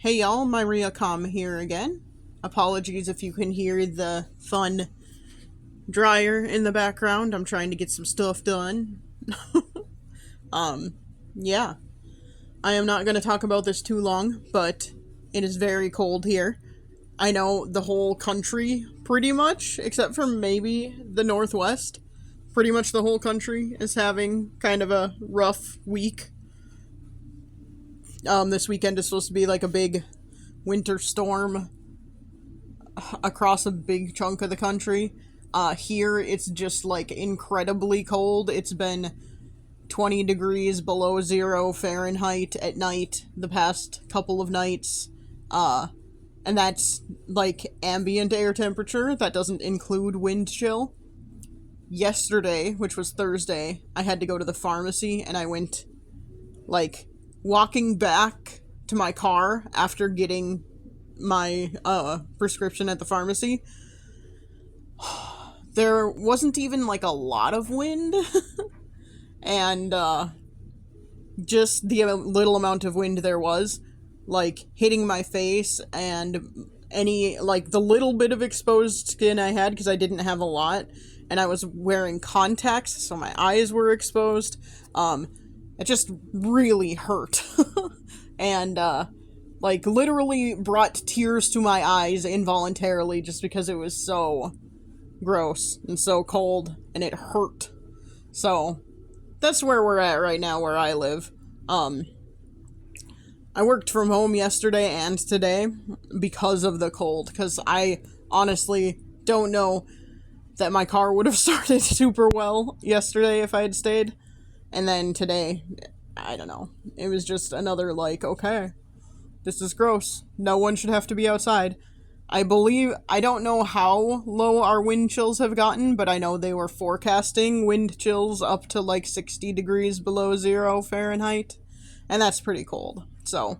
Hey y'all, Myria Com here again. Apologies if you can hear the fun dryer in the background. I'm trying to get some stuff done. um, yeah. I am not going to talk about this too long, but it is very cold here. I know the whole country, pretty much, except for maybe the Northwest. Pretty much the whole country is having kind of a rough week. This weekend is supposed to be like a big winter storm across a big chunk of the country. Here, it's just like incredibly cold. It's been 20 degrees below 0 Fahrenheit at night the past couple of nights. And that's like ambient air temperature. That doesn't include wind chill. Yesterday, which was Thursday, I had to go to the pharmacy and I went like walking back to my car after getting my prescription at the pharmacy. There wasn't even like a lot of wind and just the little amount of wind there was like hitting my face and any like the little bit of exposed skin I had because I didn't have a lot and I was wearing contacts so my eyes were exposed. It just really hurt. And like literally brought tears to my eyes involuntarily just because it was so gross and so cold and it hurt. So that's where we're at right now where I live. I worked from home yesterday and today because of the cold, because I honestly don't know that my car would have started super well yesterday if I had stayed. And then today, I don't know. It was just another like, okay, this is gross. No one should have to be outside. I don't know how low our wind chills have gotten, but I know they were forecasting wind chills up to like 60 degrees below 0 Fahrenheit. And that's pretty cold. So,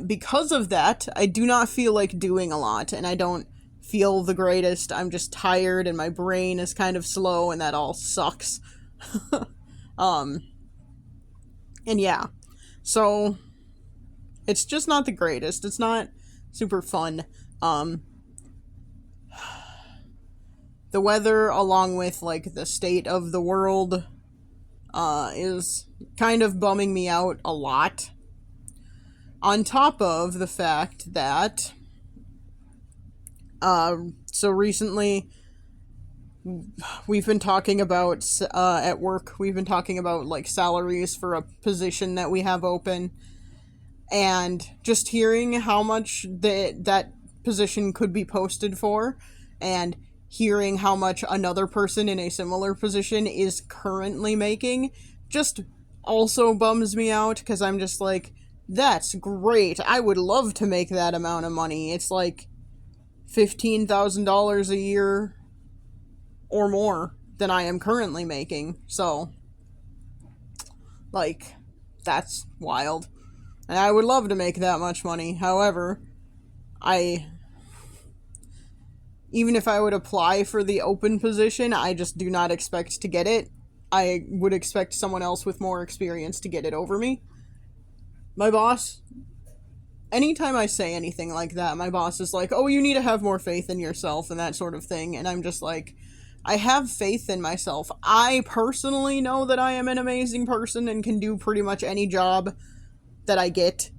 because of that, I do not feel like doing a lot, and I don't feel the greatest. I'm just tired, and my brain is kind of slow, and that all sucks. And yeah. So, it's just not the greatest. It's not super fun. The weather, along with, like, the state of the world, is kind of bumming me out a lot. On top of the fact that, so recently, we've been talking about, at work, we've been talking about, like, salaries for a position that we have open, and just hearing how much that position could be posted for, and hearing how much another person in a similar position is currently making, just also bums me out, because I'm just like, that's great, I would love to make that amount of money. It's like $15,000 a year or more than I am currently making, so, like, that's wild. And I would love to make that much money. However, even if I would apply for the open position, I just do not expect to get it. I would expect someone else with more experience to get it over me. My boss, anytime I say anything like that, my boss is like, oh, you need to have more faith in yourself and that sort of thing. And I'm just like, I have faith in myself. I personally know that I am an amazing person and can do pretty much any job that I get.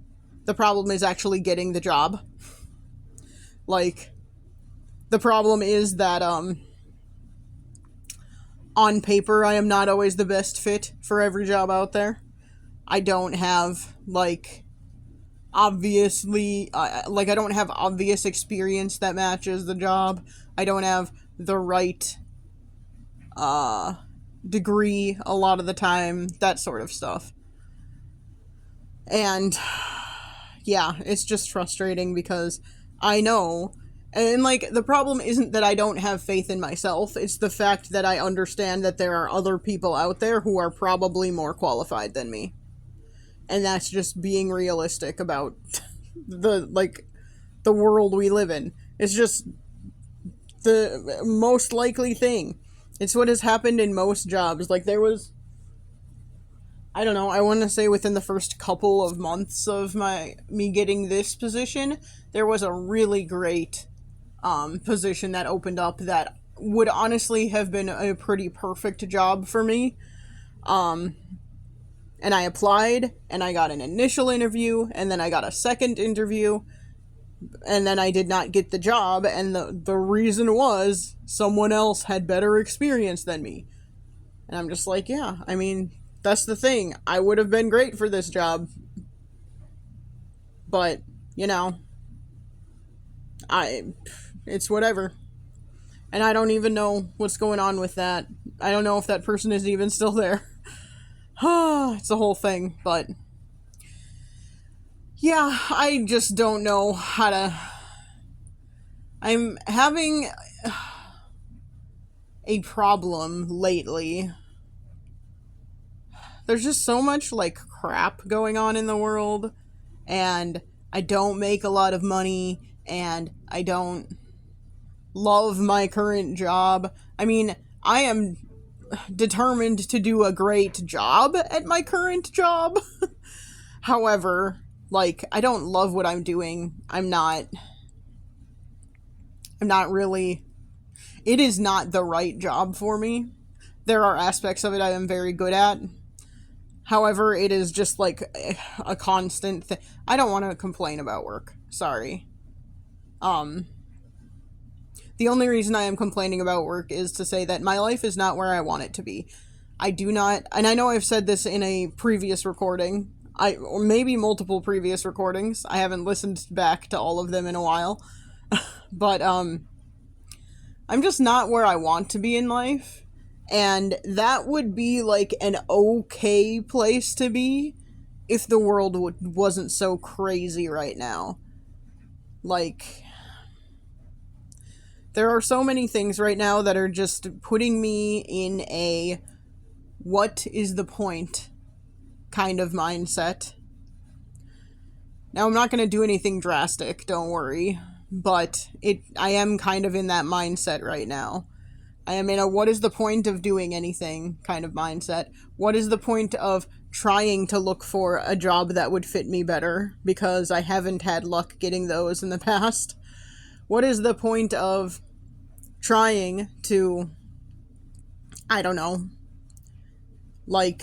The problem is actually getting the job. Like, the problem is that, on paper, I am not always the best fit for every job out there. I don't have, like, obviously, I don't have obvious experience that matches the job. I don't have the right, degree a lot of the time, that sort of stuff. And, yeah, it's just frustrating because I know, and, like, the problem isn't that I don't have faith in myself, it's the fact that I understand that there are other people out there who are probably more qualified than me. And that's just being realistic about the world we live in. It's just the most likely thing. It's what has happened in most jobs. Like, there was I don't know, I want to say within the first couple of months of me getting this position, there was a really great position that opened up that would honestly have been a pretty perfect job for me. And I applied, and I got an initial interview, and then I got a second interview, and then I did not get the job, and the reason was someone else had better experience than me. And I'm just like, yeah, I mean, that's the thing. I would have been great for this job. But, you know, it's whatever. And I don't even know what's going on with that. I don't know if that person is even still there. It's a whole thing, but yeah, I just don't know how to. I'm having a problem lately. There's just so much, like, crap going on in the world, and I don't make a lot of money, and I don't love my current job. I mean, I am determined to do a great job at my current job. However, like, I don't love what I'm doing. I'm not really, it is not the right job for me. There are aspects of it I am very good at. However, it is just like a constant thing. I don't want to complain about work. Sorry. The only reason I am complaining about work is to say that my life is not where I want it to be. I do not, and I know I've said this in a previous recording, or maybe multiple previous recordings. I haven't listened back to all of them in a while. But, I'm just not where I want to be in life. And that would be, like, an okay place to be if the world wasn't so crazy right now. Like, there are so many things right now that are just putting me in a what is the point kind of mindset. Now, I'm not going to do anything drastic, don't worry, but I am kind of in that mindset right now. I am in a what is the point of doing anything kind of mindset. What is the point of trying to look for a job that would fit me better, because I haven't had luck getting those in the past. What is the point of trying to, I don't know, like,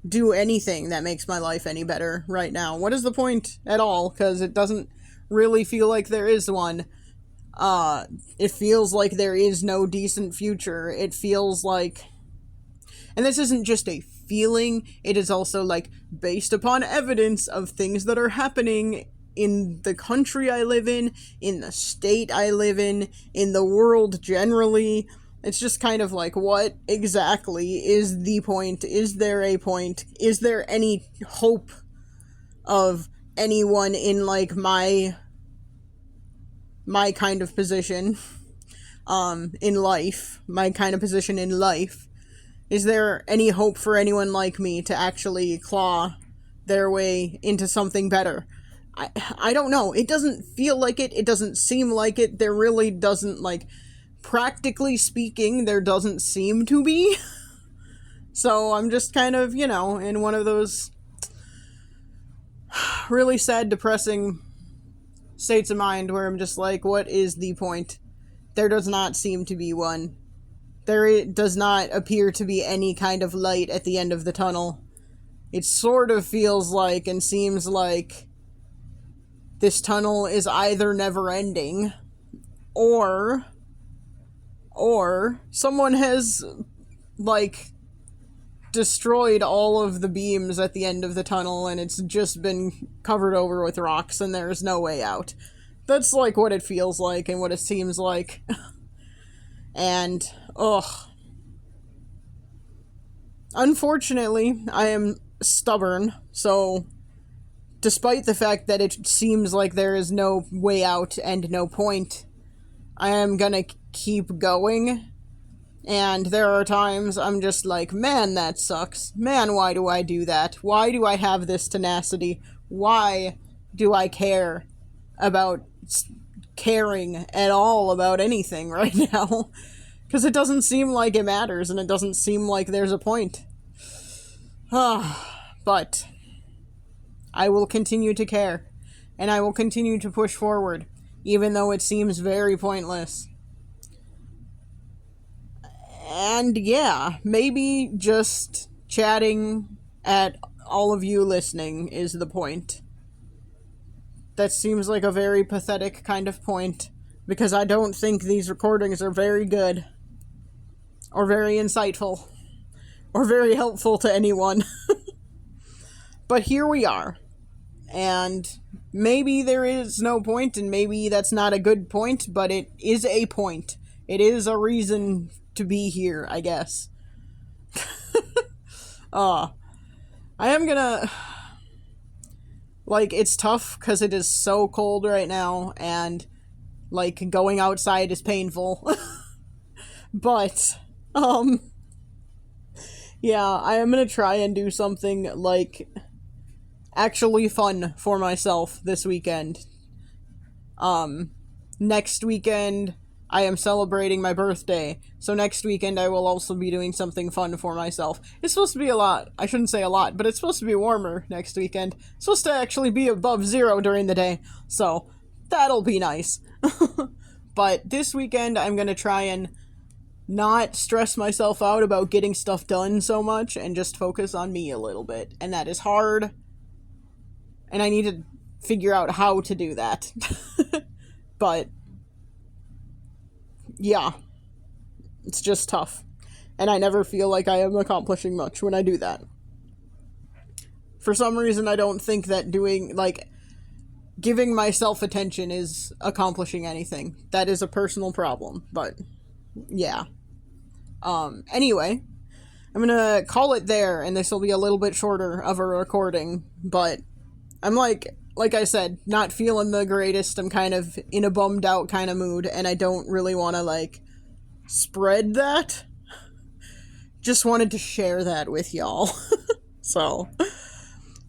do anything that makes my life any better right now? What is the point at all? Because it doesn't really feel like there is one. It feels like there is no decent future. It feels like, and this isn't just a feeling, it is also, like, based upon evidence of things that are happening in the country I live in the state I live in the world generally. It's just kind of like, what exactly is the point? Is there a point? Is there any hope of anyone in, like, my kind of position, in life, my kind of position in life? Is there any hope for anyone like me to actually claw their way into something better? I don't know. It doesn't feel like it. It doesn't seem like it. There really doesn't, like, practically speaking, there doesn't seem to be. So I'm just kind of, you know, in one of those really sad, depressing states of mind where I'm just like, what is the point? There does not seem to be one. There does not appear to be any kind of light at the end of the tunnel. It sort of feels like and seems like this tunnel is either never ending, or someone has, like, destroyed all of the beams at the end of the tunnel and it's just been covered over with rocks and there's no way out. That's, like, what it feels like and what it seems like. And, ugh. Unfortunately, I am stubborn, so despite the fact that it seems like there is no way out and no point, I am gonna keep going. And there are times I'm just like, man, that sucks. Man, why do I do that? Why do I have this tenacity? Why do I care about caring at all about anything right now? Because it doesn't seem like it matters, and it doesn't seem like there's a point. But I will continue to care, and I will continue to push forward, even though it seems very pointless. And yeah, maybe just chatting at all of you listening is the point. That seems like a very pathetic kind of point, because I don't think these recordings are very good, or very insightful, or very helpful to anyone. But here we are. And maybe there is no point, and maybe that's not a good point, but it is a point. It is a reason to be here, I guess. I am gonna... Like, it's tough because it is so cold right now, and, like, going outside is painful. But, yeah, I am gonna try and do something, like, actually fun for myself this weekend. Next weekend, I am celebrating my birthday, so next weekend I will also be doing something fun for myself. It's supposed to be a lot. I shouldn't say a lot, but it's supposed to be warmer next weekend. It's supposed to actually be above 0 during the day, so that'll be nice. But this weekend, I'm gonna try and not stress myself out about getting stuff done so much, and just focus on me a little bit. And that is hard, and I need to figure out how to do that. But yeah, it's just tough. And I never feel like I am accomplishing much when I do that. For some reason, I don't think that giving myself attention is accomplishing anything. That is a personal problem, but yeah. Anyway, I'm gonna call it there, and this will be a little bit shorter of a recording, but I'm like I said, not feeling the greatest. I'm kind of in a bummed out kind of mood, and I don't really want to, spread that. Just wanted to share that with y'all. So,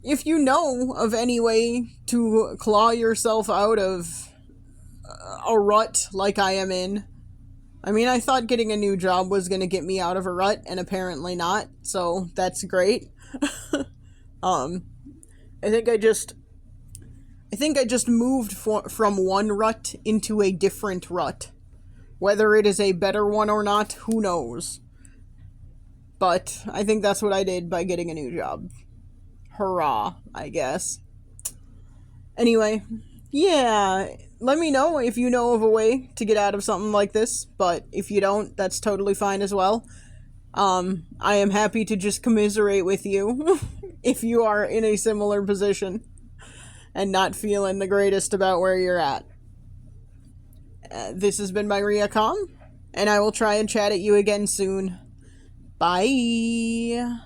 if you know of any way to claw yourself out of a rut like I am in, I mean, I thought getting a new job was going to get me out of a rut, and apparently not, so that's great. I think I just moved from one rut into a different rut. Whether it is a better one or not, who knows. But I think that's what I did by getting a new job. Hurrah, I guess. Anyway, yeah, let me know if you know of a way to get out of something like this, but if you don't, that's totally fine as well. I am happy to just commiserate with you if you are in a similar position and not feeling the greatest about where you're at. This has been MyriaCom, and I will try and chat at you again soon. Bye!